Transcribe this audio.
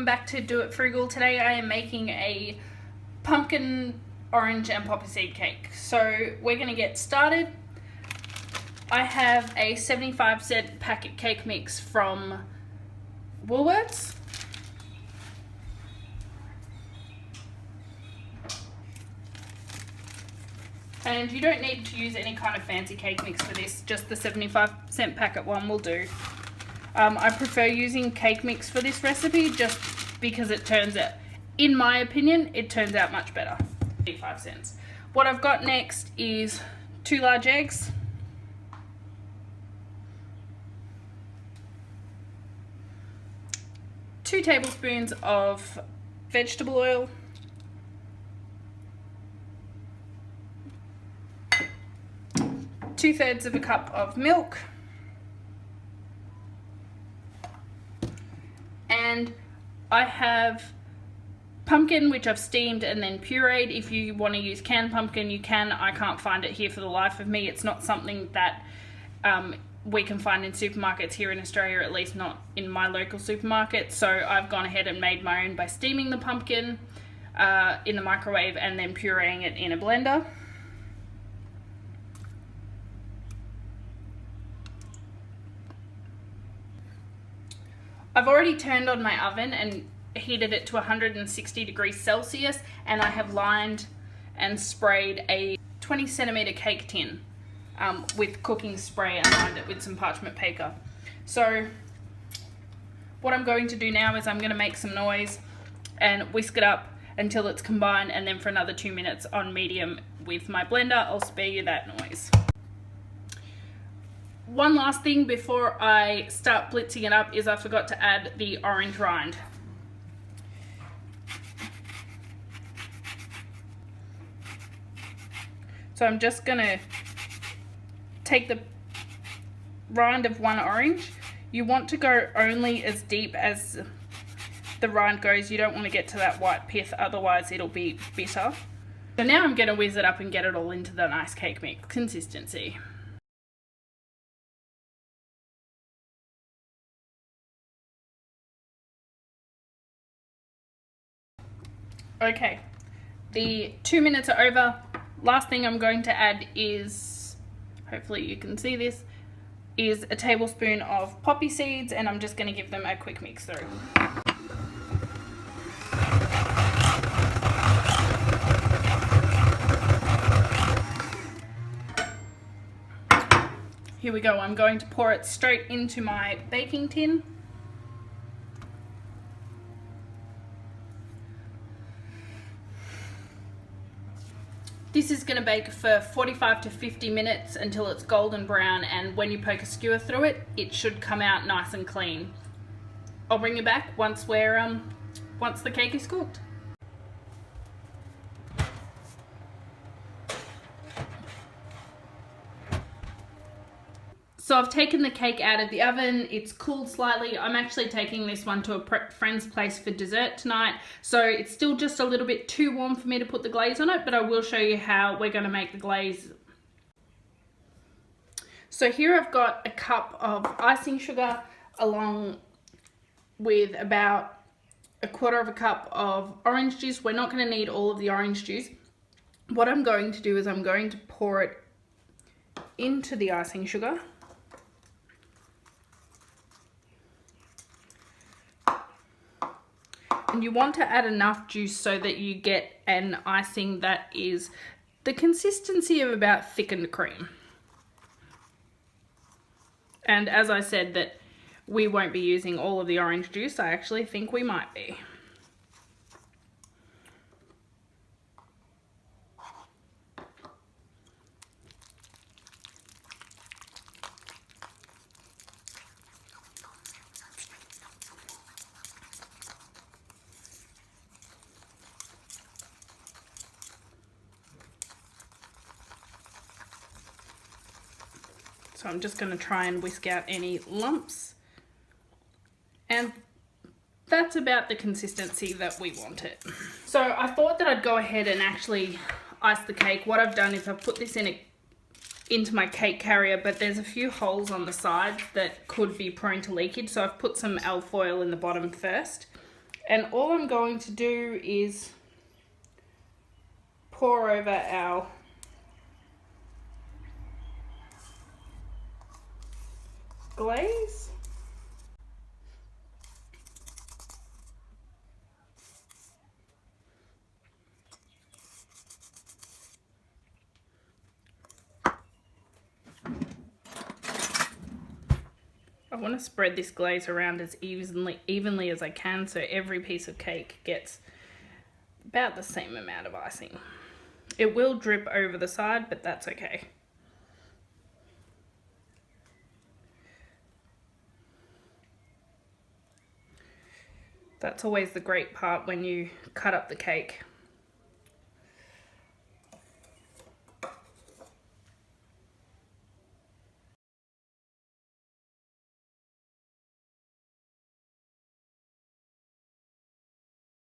back to Do It Frugal. Today I am making a pumpkin, orange and poppy seed cake. So we're going to get started. I have a 75-cent packet cake mix from Woolworths. And you don't need to use any kind of fancy cake mix for this, just the 75-cent packet one will do. I prefer using cake mix for this recipe just because it turns out, in my opinion, it turns out much better. 85 cents. What I've got next is 2 large eggs, two tablespoons of vegetable oil, 2/3 of a cup of milk, and I have pumpkin which I've steamed and then pureed. If you want to use canned pumpkin you can. I can't find it here for the life of me. It's not something that we can find in supermarkets here in Australia, at least not in my local supermarket. So I've gone ahead and made my own by steaming the pumpkin in the microwave and then pureeing it in a blender. I've already turned on my oven and heated it to 160 degrees Celsius, and I have lined and sprayed a 20 centimeter cake tin with cooking spray and lined it with some parchment paper. So what I'm going to do now is I'm going to make some noise and whisk it up until it's combined, and then for another 2 minutes on medium with my blender. I'll spare you that noise. One last thing before I start blitzing it up is I forgot to add the orange rind. So I'm just going to take the rind of one orange. You want to go only as deep as the rind goes. You don't want to get to that white pith, otherwise it'll be bitter. So now I'm going to whiz it up and get it all into the nice cake mix consistency. Okay, the 2 minutes are over. Last thing I'm going to add is, hopefully you can see this, is a tablespoon of poppy seeds, and I'm just going to give them a quick mix through. Here we go. I'm going to pour it straight into my baking tin. This is going to bake for 45 to 50 minutes until it's golden brown, and when you poke a skewer through it, it should come out nice and clean. I'll bring you back once the cake is cooked. So I've taken the cake out of the oven, it's cooled slightly. I'm actually taking this one to a friend's place for dessert tonight, so it's still just a little bit too warm for me to put the glaze on it, but I will show you how we're going to make the glaze. So here I've got a cup of icing sugar along with about 1/4 cup of orange juice. We're not going to need all of the orange juice. What I'm going to do is I'm going to pour it into the icing sugar. And you want to add enough juice so that you get an icing that is the consistency of about thickened cream. And as I said that we won't be using all of the orange juice, I actually think we might be. So I'm just going to try and whisk out any lumps. And that's about the consistency that we want it. So I thought that I'd go ahead and actually ice the cake. What I've done is I've put this into my cake carrier, but there's a few holes on the side that could be prone to leakage. So I've put some alfoil in the bottom first. And all I'm going to do is pour over our glaze. I want to spread this glaze around as evenly as I can, so every piece of cake gets about the same amount of icing. It will drip over the side, but that's okay. That's always the great part when you cut up the cake.